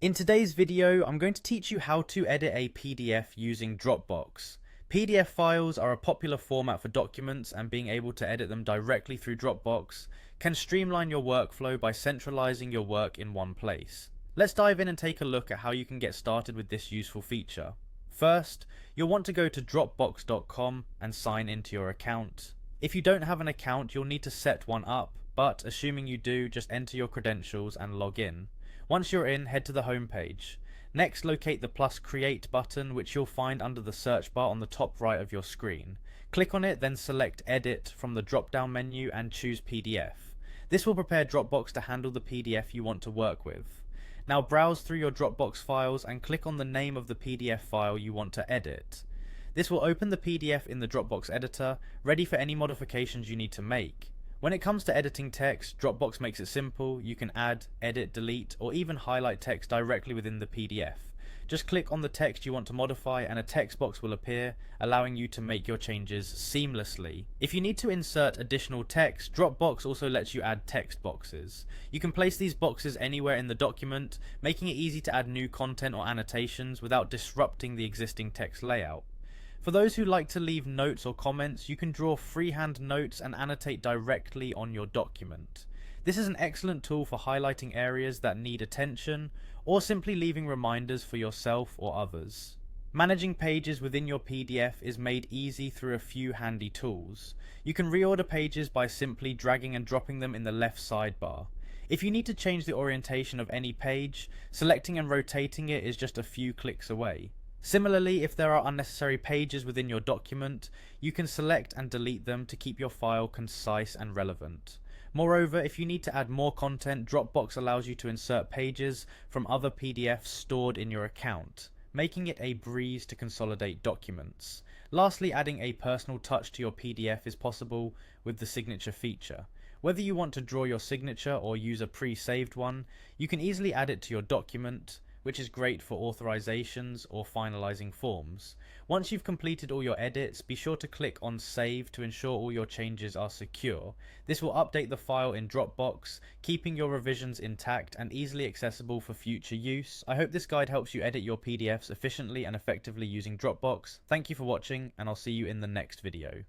In today's video, I'm going to teach you how to edit a PDF using Dropbox. PDF files are a popular format for documents, and being able to edit them directly through Dropbox can streamline your workflow by centralizing your work in one place. Let's dive in and take a look at how you can get started with this useful feature. First, you'll want to go to Dropbox.com and sign into your account. If you don't have an account, you'll need to set one up, but assuming you do, just enter your credentials and log in. Once you're in, head to the home page. Next, locate the plus create button, which you'll find under the search bar on the top right of your screen. Click on it, then select edit from the drop down menu and choose PDF. This will prepare Dropbox to handle the PDF you want to work with. Now browse through your Dropbox files and click on the name of the PDF file you want to edit. This will open the PDF in the Dropbox editor, ready for any modifications you need to make. When it comes to editing text, Dropbox makes it simple. You can add, edit, delete, or even highlight text directly within the PDF. Just click on the text you want to modify and a text box will appear, allowing you to make your changes seamlessly. If you need to insert additional text, Dropbox also lets you add text boxes. You can place these boxes anywhere in the document, making it easy to add new content or annotations without disrupting the existing text layout. For those who like to leave notes or comments, you can draw freehand notes and annotate directly on your document. This is an excellent tool for highlighting areas that need attention, or simply leaving reminders for yourself or others. Managing pages within your PDF is made easy through a few handy tools. You can reorder pages by simply dragging and dropping them in the left sidebar. If you need to change the orientation of any page, selecting and rotating it is just a few clicks away. Similarly, if there are unnecessary pages within your document, you can select and delete them to keep your file concise and relevant. Moreover, if you need to add more content, Dropbox allows you to insert pages from other PDFs stored in your account, making it a breeze to consolidate documents. Lastly, adding a personal touch to your PDF is possible with the signature feature. Whether you want to draw your signature or use a pre-saved one, you can easily add it to your document, which is great for authorizations or finalizing forms. Once you've completed all your edits, be sure to click on Save to ensure all your changes are secure. This will update the file in Dropbox, keeping your revisions intact and easily accessible for future use. I hope this guide helps you edit your PDFs efficiently and effectively using Dropbox. Thank you for watching, and I'll see you in the next video.